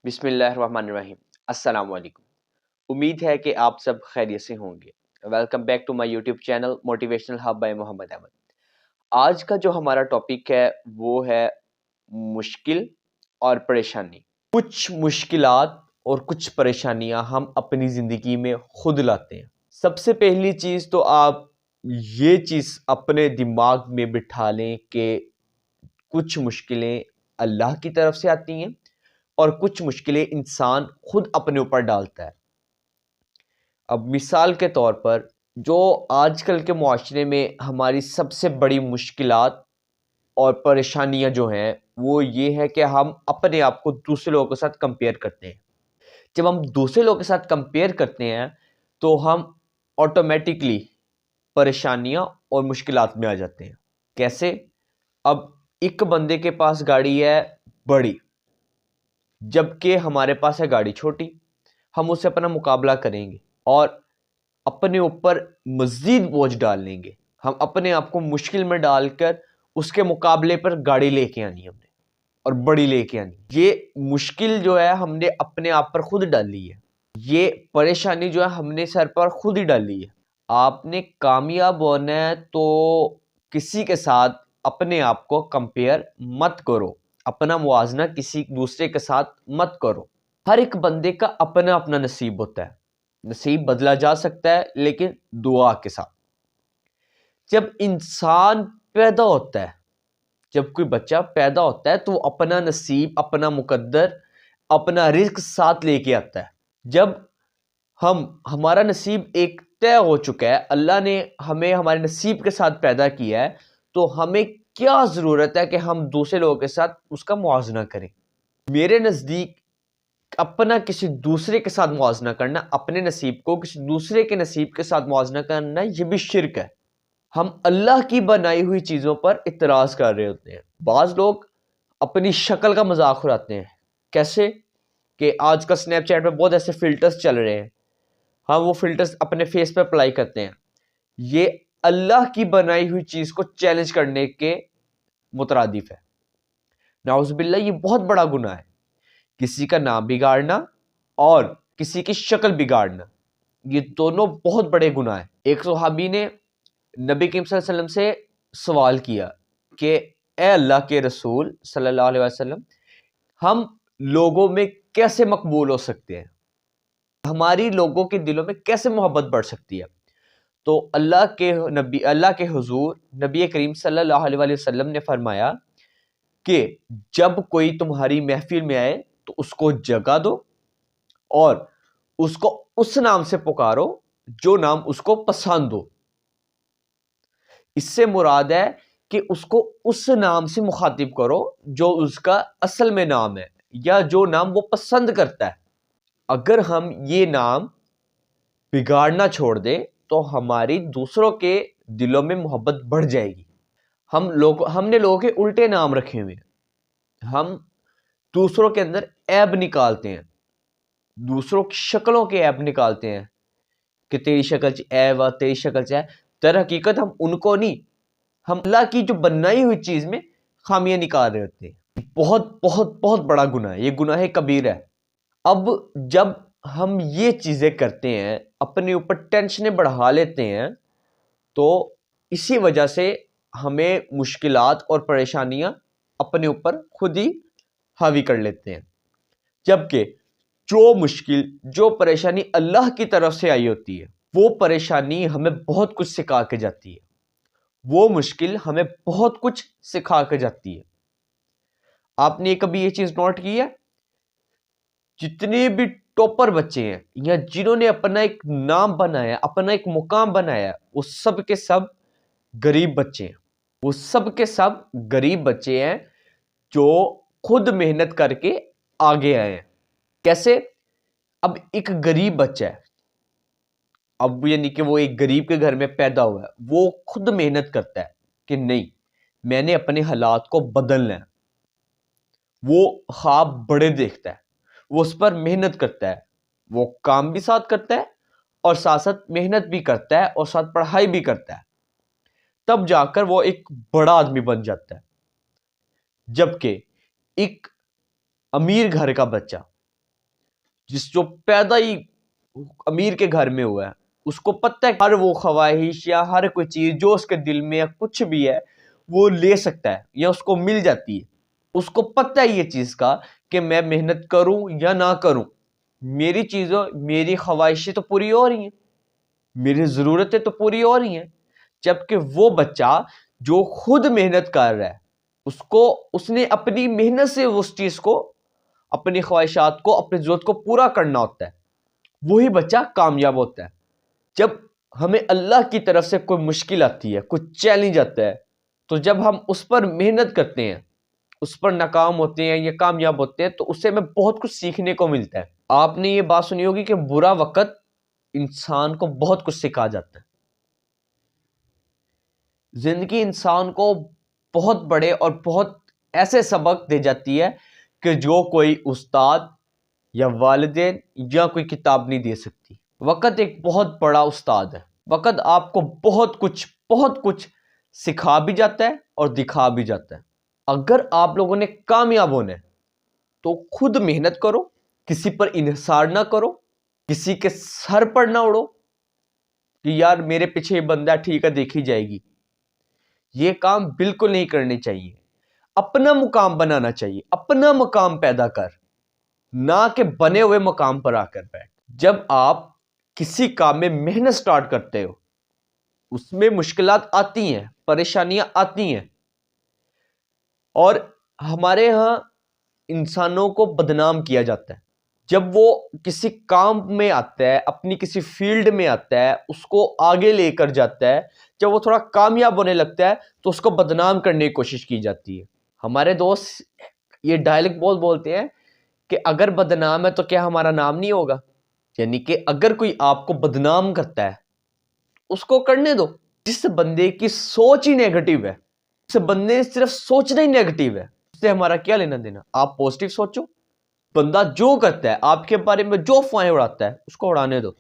بسم اللہ الرحمن الرحیم۔ السلام علیکم۔ امید ہے کہ آپ سب خیریت سے ہوں گے۔ Welcome back to my YouTube channel motivational hub by Muhammad Ahmed. آج کا جو ہمارا ٹاپک ہے وہ ہے مشکل اور پریشانی۔ کچھ مشکلات اور کچھ پریشانیاں ہم اپنی زندگی میں خود لاتے ہیں۔ سب سے پہلی چیز تو آپ یہ چیز اپنے دماغ میں بٹھا لیں کہ کچھ مشکلیں اللہ کی طرف سے آتی ہیں اور کچھ مشکلیں انسان خود اپنے اوپر ڈالتا ہے۔ اب مثال کے طور پر جو آج کل کے معاشرے میں ہماری سب سے بڑی مشکلات اور پریشانیاں جو ہیں وہ یہ ہے کہ ہم اپنے آپ کو دوسرے لوگوں کے ساتھ کمپیئر کرتے ہیں۔ جب ہم دوسرے لوگوں کے ساتھ کمپیئر کرتے ہیں تو ہم آٹومیٹکلی پریشانیاں اور مشکلات میں آ جاتے ہیں۔ کیسے؟ اب ایک بندے کے پاس گاڑی ہے بڑی، جبکہ ہمارے پاس ہے گاڑی چھوٹی، ہم اس سے اپنا مقابلہ کریں گے اور اپنے اوپر مزید بوجھ ڈال لیں گے۔ ہم اپنے آپ کو مشکل میں ڈال کر اس کے مقابلے پر گاڑی لے کے آنی ہم نے اور بڑی لے کے آنی۔ یہ مشکل جو ہے ہم نے اپنے آپ پر خود ڈالی ہے، یہ پریشانی جو ہے ہم نے سر پر خود ہی ڈالی ہے۔ آپ نے کامیاب ہونا ہے تو کسی کے ساتھ اپنے آپ کو کمپیئر مت کرو، اپنا موازنہ کسی دوسرے کے ساتھ مت کرو۔ ہر ایک بندے کا اپنا اپنا نصیب ہوتا ہے، نصیب بدلا جا سکتا ہے لیکن دعا کے ساتھ۔ جب انسان پیدا ہوتا ہے، جب کوئی بچہ پیدا ہوتا ہے تو وہ اپنا نصیب، اپنا مقدر، اپنا رزق ساتھ لے کے آتا ہے۔ جب ہمارا نصیب ایک طے ہو چکا ہے، اللہ نے ہمیں ہمارے نصیب کے ساتھ پیدا کیا ہے، تو ہمیں کیا ضرورت ہے کہ ہم دوسرے لوگوں کے ساتھ اس کا موازنہ کریں۔ میرے نزدیک اپنا کسی دوسرے کے ساتھ موازنہ کرنا، اپنے نصیب کو کسی دوسرے کے نصیب کے ساتھ موازنہ کرنا، یہ بھی شرک ہے۔ ہم اللہ کی بنائی ہوئی چیزوں پر اعتراض کر رہے ہوتے ہیں۔ بعض لوگ اپنی شکل کا مذاق اڑاتے ہیں۔ کیسے؟ کہ آج کل سنیپ چیٹ پہ بہت ایسے فلٹرز چل رہے ہیں، ہم وہ فلٹرز اپنے فیس پہ اپلائی کرتے ہیں۔ یہ اللہ کی بنائی ہوئی چیز کو چیلنج کرنے کے مترادف ہے۔ نعوذ باللہ، یہ بہت بڑا گناہ ہے۔ کسی کا نام بگاڑنا اور کسی کی شکل بگاڑنا، یہ دونوں بہت بڑے گناہ ہیں۔ ایک صحابی نے نبی کریم صلی اللہ علیہ وسلم سے سوال کیا کہ اے اللہ کے رسول صلی اللہ علیہ وسلم، ہم لوگوں میں کیسے مقبول ہو سکتے ہیں؟ ہماری لوگوں کے دلوں میں کیسے محبت بڑھ سکتی ہے؟ تو اللہ کے حضور نبی کریم صلی اللہ علیہ وسلم نے فرمایا کہ جب کوئی تمہاری محفل میں آئے تو اس کو جگہ دو اور اس کو اس نام سے پکارو جو نام اس کو پسند ہو۔ اس سے مراد ہے کہ اس کو اس نام سے مخاطب کرو جو اس کا اصل میں نام ہے یا جو نام وہ پسند کرتا ہے۔ اگر ہم یہ نام بگاڑنا چھوڑ دیں تو ہماری دوسروں کے دلوں میں محبت بڑھ جائے گی۔ ہم نے لوگوں کے الٹے نام رکھے ہوئے ہیں، ہم دوسروں کے اندر عیب نکالتے ہیں، دوسروں کی شکلوں کے عیب نکالتے ہیں کہ تیری شکل چ عیب ہے، تیری شکل چ ہے۔ در حقیقت ہم ان کو نہیں، ہم اللہ کی جو بنائی ہوئی چیز میں خامیاں نکال رہے ہوتے ہیں۔ بہت بہت بہت بڑا گناہ ہے، یہ گناہ کبیرہ ہے۔ اب جب ہم یہ چیزیں کرتے ہیں، اپنے اوپر ٹینشنیں بڑھا لیتے ہیں، تو اسی وجہ سے ہمیں مشکلات اور پریشانیاں اپنے اوپر خود ہی حاوی کر لیتے ہیں۔ جبکہ جو مشکل، جو پریشانی اللہ کی طرف سے آئی ہوتی ہے، وہ پریشانی ہمیں بہت کچھ سکھا کے جاتی ہے، وہ مشکل ہمیں بہت کچھ سکھا کے جاتی ہے۔ آپ نے کبھی یہ چیز نوٹ کی ہے؟ جتنے بھی ٹاپر بچے ہیں یا جنہوں نے اپنا ایک نام بنایا، اپنا ایک مقام بنایا، وہ سب کے سب غریب بچے ہیں۔ وہ سب کے سب غریب بچے ہیں جو خود محنت کر کے آگے آئے ہیں۔ کیسے؟ اب ایک غریب بچہ ہے، اب یعنی کہ وہ ایک غریب کے گھر میں پیدا ہوا ہے، وہ خود محنت کرتا ہے کہ نہیں، میں نے اپنے حالات کو بدلنا ہے۔ وہ خواب بڑے دیکھتا ہے، وہ اس پر محنت کرتا ہے، وہ کام بھی ساتھ کرتا ہے اور ساتھ ساتھ محنت بھی کرتا ہے اور ساتھ پڑھائی بھی کرتا ہے، تب جا کر وہ ایک بڑا آدمی بن جاتا ہے۔ جبکہ ایک امیر گھر کا بچہ جس جو پیدا ہی امیر کے گھر میں ہوا ہے، اس کو پتہ ہے ہر وہ خواہش یا ہر کوئی چیز جو اس کے دل میں یا کچھ بھی ہے وہ لے سکتا ہے یا اس کو مل جاتی ہے. اس کو پتہ ہے یہ چیز کا کہ میں محنت کروں یا نہ کروں، میری چیزوں میری خواہشیں تو پوری ہو رہی ہیں، میری ضرورتیں تو پوری ہو رہی ہیں. جبکہ وہ بچہ جو خود محنت کر رہا ہے، اس نے اپنی محنت سے اس چیز کو، اپنی خواہشات کو، اپنی ضرورت کو پورا کرنا ہوتا ہے، وہی بچہ کامیاب ہوتا ہے. جب ہمیں اللہ کی طرف سے کوئی مشکل آتی ہے، کوئی چیلنج آتا ہے، تو جب ہم اس پر محنت کرتے ہیں، اس پر ناکام ہوتے ہیں یا کامیاب ہوتے ہیں، تو اس سے ہمیں بہت کچھ سیکھنے کو ملتا ہے. آپ نے یہ بات سنی ہوگی کہ برا وقت انسان کو بہت کچھ سکھا جاتا ہے. زندگی انسان کو بہت بڑے اور بہت ایسے سبق دے جاتی ہے کہ جو کوئی استاد یا والدین یا کوئی کتاب نہیں دے سکتی. وقت ایک بہت بڑا استاد ہے. وقت آپ کو بہت کچھ سکھا بھی جاتا ہے اور دکھا بھی جاتا ہے. اگر آپ لوگوں نے کامیاب ہونا ہے تو خود محنت کرو، کسی پر انحصار نہ کرو، کسی کے سر پر نہ اڑو کہ یار میرے پیچھے یہ بندہ ٹھیک ہے دیکھی جائے گی. یہ کام بالکل نہیں کرنے چاہیے. اپنا مقام بنانا چاہیے، اپنا مقام پیدا کر، نہ کہ بنے ہوئے مقام پر آ کر بیٹھ. جب آپ کسی کام میں محنت سٹارٹ کرتے ہو، اس میں مشکلات آتی ہیں، پریشانیاں آتی ہیں، اور ہمارے ہاں انسانوں کو بدنام کیا جاتا ہے. جب وہ کسی کام میں آتا ہے، اپنی کسی فیلڈ میں آتا ہے، اس کو آگے لے کر جاتا ہے، جب وہ تھوڑا کامیاب ہونے لگتا ہے تو اس کو بدنام کرنے کی کوشش کی جاتی ہے. ہمارے دوست یہ ڈائلگ بولتے ہیں کہ اگر بدنام ہے تو کیا ہمارا نام نہیں ہوگا. یعنی کہ اگر کوئی آپ کو بدنام کرتا ہے اس کو کرنے دو. جس بندے کی سوچ ہی نیگیٹو ہے، اس بندے نے صرف سوچنا ہی نیگیٹو ہے، اس سے ہمارا کیا لینا دینا. آپ پوزیٹو سوچو. بندہ جو کرتا ہے، آپ کے بارے میں جو افواہیں اڑاتا ہے، اس کو اڑانے دو.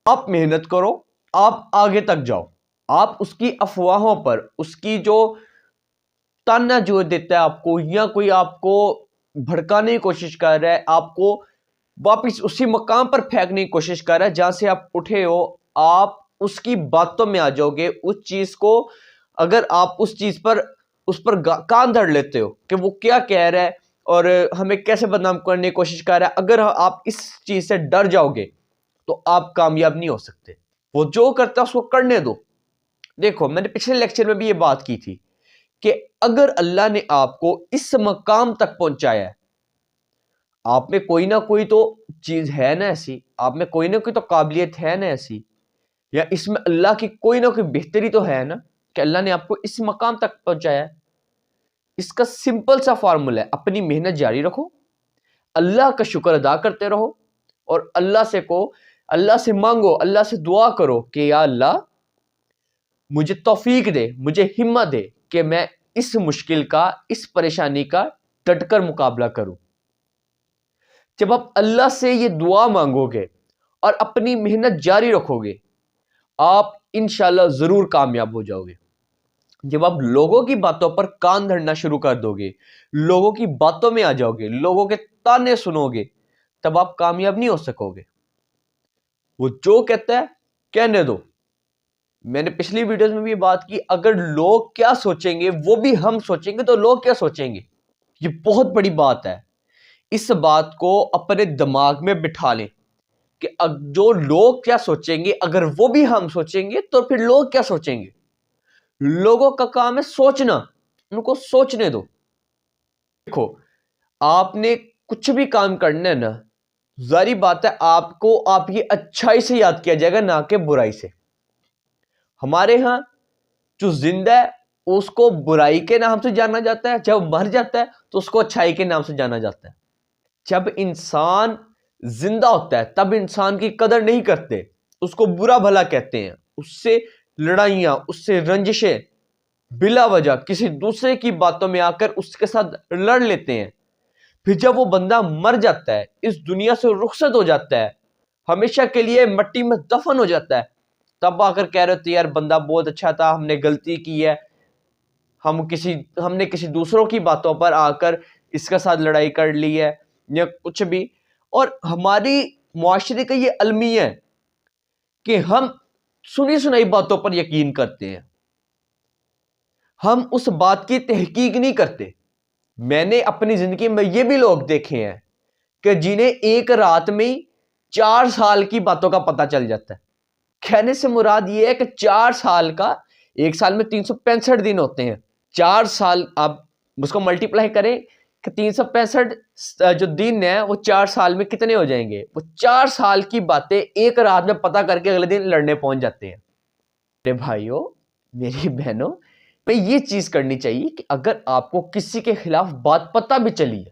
آپ محنت کرو، آپ آگے تک جاؤ. آپ اس کی افواہوں پر، اس کی جو تانا جو دیتا ہے آپ کو، یا کوئی آپ کو بھڑکانے کی کوشش کر رہا ہے، آپ کو واپس اسی مقام پر پھینکنے کی کوشش کر رہا ہے جہاں سے آپ اٹھے ہو، آپ اس کی باتوں میں آ جاؤ گے. اس چیز کو اگر آپ اس چیز پر کان دھر لیتے ہو کہ وہ کیا کہہ رہا ہے اور ہمیں کیسے بدنام کرنے کی کوشش کر رہا ہے، اگر آپ اس چیز سے ڈر جاؤ گے تو آپ کامیاب نہیں ہو سکتے. وہ جو کرتا ہے اس کو کرنے دو. دیکھو میں نے پچھلے لیکچر میں بھی یہ بات کی تھی کہ اگر اللہ نے آپ کو اس مقام تک پہنچایا ہے، آپ میں کوئی نہ کوئی تو چیز ہے نا ایسی، آپ میں کوئی نہ کوئی تو قابلیت ہے نا ایسی، یا اس میں اللہ کی کوئی نہ کوئی بہتری تو ہے نا کہ اللہ نے آپ کو اس مقام تک پہنچایا ہے. اس کا سمپل سا فارمولا ہے، اپنی محنت جاری رکھو، اللہ کا شکر ادا کرتے رہو، اور اللہ سے مانگو، اللہ سے دعا کرو کہ یا اللہ مجھے توفیق دے، مجھے ہمت دے کہ میں اس مشکل کا، اس پریشانی کا ڈٹ کر مقابلہ کروں. جب آپ اللہ سے یہ دعا مانگو گے اور اپنی محنت جاری رکھو گے، آپ انشاءاللہ ضرور کامیاب ہو جاؤ گے. جب آپ لوگوں کی باتوں پر کان دھرنا شروع کر دو گے، لوگوں کی باتوں میں آ جاؤ گے، لوگوں کے تانے سنو گے، تب آپ کامیاب نہیں ہو سکو گے. وہ جو کہتا ہے کہنے دو. میں نے پچھلی ویڈیوز میں بھی یہ بات کی، اگر لوگ کیا سوچیں گے وہ بھی ہم سوچیں گے تو لوگ کیا سوچیں گے. یہ بہت بڑی بات ہے. اس بات کو اپنے دماغ میں بٹھا لیں کہ جو لوگ کیا سوچیں گے، اگر وہ بھی ہم سوچیں گے تو پھر لوگ کیا سوچیں گے. لوگوں کا کام ہے سوچنا، ان کو سوچنے دو. دیکھو آپ نے کچھ بھی کام کرنا ہے نا، ظاہری بات ہے آپ کو آپ کی اچھائی سے یاد کیا جائے گا، نہ کہ برائی سے. ہمارے ہاں جو زندہ ہے اس کو برائی کے نام سے جانا جاتا ہے، جب مر جاتا ہے تو اس کو اچھائی کے نام سے جانا جاتا ہے. جب انسان زندہ ہوتا ہے تب انسان کی قدر نہیں کرتے، اس کو برا بھلا کہتے ہیں، اس سے لڑائیاں، اس سے رنجشیں بلا وجہ کسی دوسرے کی باتوں میں آ کر اس کے ساتھ لڑ لیتے ہیں. پھر جب وہ بندہ مر جاتا ہے، اس دنیا سے رخصت ہو جاتا ہے، ہمیشہ کے لیے مٹی میں دفن ہو جاتا ہے، تب آ کر کہہ رہے ہوتے یار بندہ بہت اچھا تھا، ہم نے غلطی کی ہے، ہم نے کسی دوسروں کی باتوں پر آ کر اس کے ساتھ لڑائی کر لی ہے یا کچھ بھی. اور ہماری معاشرے کا یہ المیہ ہے کہ ہم سنی سنائی باتوں پر یقین کرتے ہیں، ہم اس بات کی تحقیق نہیں کرتے۔ میں نے اپنی زندگی میں یہ بھی لوگ دیکھے ہیں کہ جنہیں ایک رات میں 4 سال کی باتوں کا پتہ چل جاتا ہے۔ کہنے سے مراد یہ ہے کہ 4 سال کا، ایک سال میں 365 دن ہوتے ہیں، 4 سال آپ اس کو ملٹیپلائی کریں کہ 365 جو دن ہیں وہ 4 سال میں کتنے ہو جائیں گے؟ وہ 4 سال کی باتیں ایک رات میں پتہ کر کے اگلے دن لڑنے پہنچ جاتے ہیں۔ میرے بھائیوں، میری بہنوں، میں یہ چیز کرنی چاہیے کہ اگر آپ کو کسی کے خلاف بات پتہ بھی چلی ہے،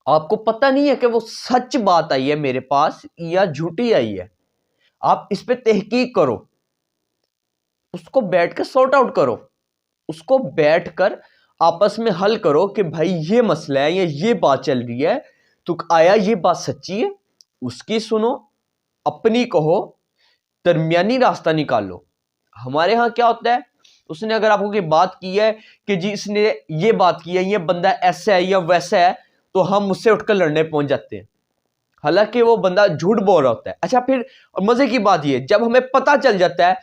آپ کو پتہ نہیں ہے کہ وہ سچ بات آئی ہے میرے پاس یا جھوٹی آئی ہے، آپ اس پہ تحقیق کرو، اس کو بیٹھ کے سارٹ آؤٹ کرو، اس کو بیٹھ کر آپس میں حل کرو کہ بھائی یہ مسئلہ ہے یا یہ بات چل رہی ہے، تو آیا یہ بات سچی ہے؟ اس کی سنو، اپنی کہو، درمیانی راستہ نکالو۔ ہمارے ہاں کیا ہوتا ہے، اس نے اگر آپ کو کوئی بات کی ہے کہ جی اس نے یہ بات کی ہے، یہ بندہ ایسا ہے یا ویسا ہے، تو ہم اس سے اٹھ کر لڑنے پہنچ جاتے ہیں، حالانکہ وہ بندہ جھوٹ بول رہا ہوتا ہے۔ اچھا، پھر مزے کی بات یہ، جب ہمیں پتہ چل جاتا ہے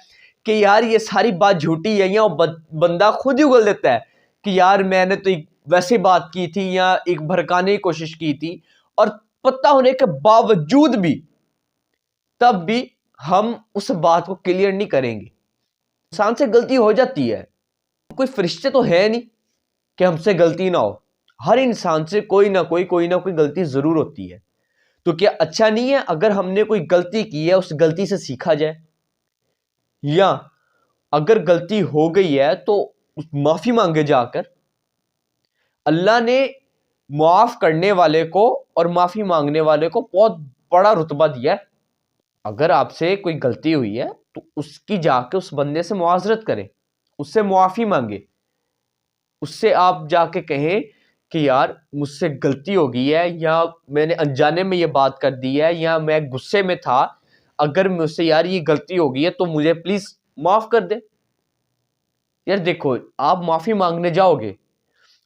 کہ یار یہ ساری بات جھوٹی ہے، یا بندہ خود ہی اگل دیتا ہے کہ یار میں نے تو ایک ویسی بات کی تھی یا ایک بھڑکانے کی کوشش کی تھی، اور پتہ ہونے کے باوجود بھی تب بھی ہم اس بات کو کلیئر نہیں کریں گے۔ انسان سے غلطی ہو جاتی ہے، کوئی فرشتے تو ہے نہیں کہ ہم سے غلطی نہ ہو، ہر انسان سے کوئی نہ کوئی غلطی ضرور ہوتی ہے۔ تو کیا اچھا نہیں ہے اگر ہم نے کوئی غلطی کی ہے اس غلطی سے سیکھا جائے، یا اگر غلطی ہو گئی ہے تو معافی مانگے جا کر؟ اللہ نے معاف کرنے والے کو اور معافی مانگنے والے کو بہت بڑا رتبہ دیا ہے۔ اگر آپ سے کوئی غلطی ہوئی ہے تو اس کی جا کے اس بندے سے معذرت کریں، اس سے معافی مانگے، اس سے آپ جا کے کہیں کہ یار مجھ سے غلطی ہو گئی ہے، یا میں نے انجانے میں یہ بات کر دی ہے، یا میں غصے میں تھا، اگر مجھ سے یار یہ غلطی ہو گئی ہے تو مجھے پلیز معاف کر دے۔ یار دیکھو، آپ معافی مانگنے جاؤ گے،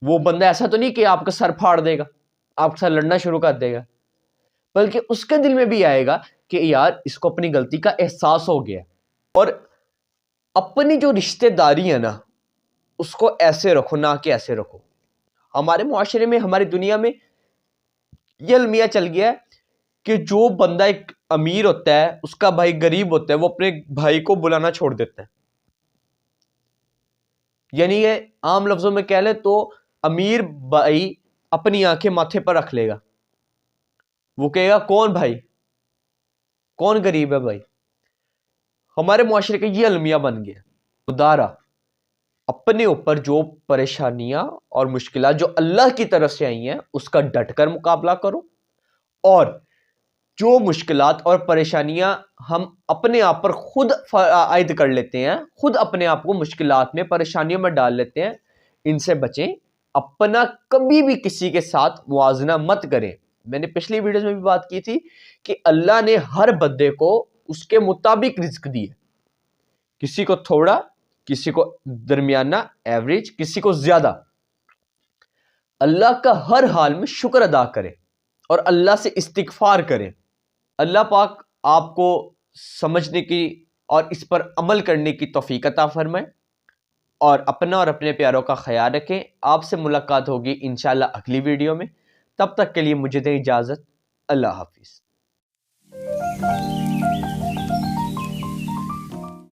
وہ بندہ ایسا تو نہیں کہ آپ کا سر پھاڑ دے گا، آپ کے ساتھ لڑنا شروع کر دے گا، بلکہ اس کے دل میں بھی آئے گا کہ یار اس کو اپنی غلطی کا احساس ہو گیا۔ اور اپنی جو رشتہ داری ہے نا، اس کو ایسے رکھو نہ کہ ایسے رکھو۔ ہمارے معاشرے میں، ہماری دنیا میں یہ المیہ چل گیا ہے کہ جو بندہ ایک امیر ہوتا ہے، اس کا بھائی غریب ہوتا ہے، وہ اپنے بھائی کو بلانا چھوڑ دیتا ہے۔ یعنی یہ عام لفظوں میں کہہ لیں تو امیر بھائی اپنی آنکھیں ماتھے پر رکھ لے گا، وہ کہے گا کون بھائی، کون غریب ہے بھائی۔ ہمارے معاشرے کا یہ المیہ بن گیا۔ خدارا اپنے اوپر جو پریشانیاں اور مشکلات جو اللہ کی طرف سے آئی ہیں اس کا ڈٹ کر مقابلہ کرو، اور جو مشکلات اور پریشانیاں ہم اپنے آپ پر خود عائد کر لیتے ہیں، خود اپنے آپ کو مشکلات میں، پریشانیوں میں ڈال لیتے ہیں، ان سے بچیں۔ اپنا کبھی بھی کسی کے ساتھ موازنہ مت کریں۔ میں نے پچھلی ویڈیوز میں بھی بات کی تھی کہ اللہ نے ہر بندے کو اس کے مطابق رزق دی ہے، کسی کو تھوڑا، کسی کو درمیانہ ایوریج، کسی کو زیادہ۔ اللہ کا ہر حال میں شکر ادا کریں اور اللہ سے استغفار کریں۔ اللہ پاک آپ کو سمجھنے کی اور اس پر عمل کرنے کی توفیق عطا فرمائے، اور اپنا اور اپنے پیاروں کا خیال رکھیں۔ آپ سے ملاقات ہوگی انشاءاللہ اگلی ویڈیو میں، تب تک کے لیے مجھے دیں اجازت۔ اللہ حافظ۔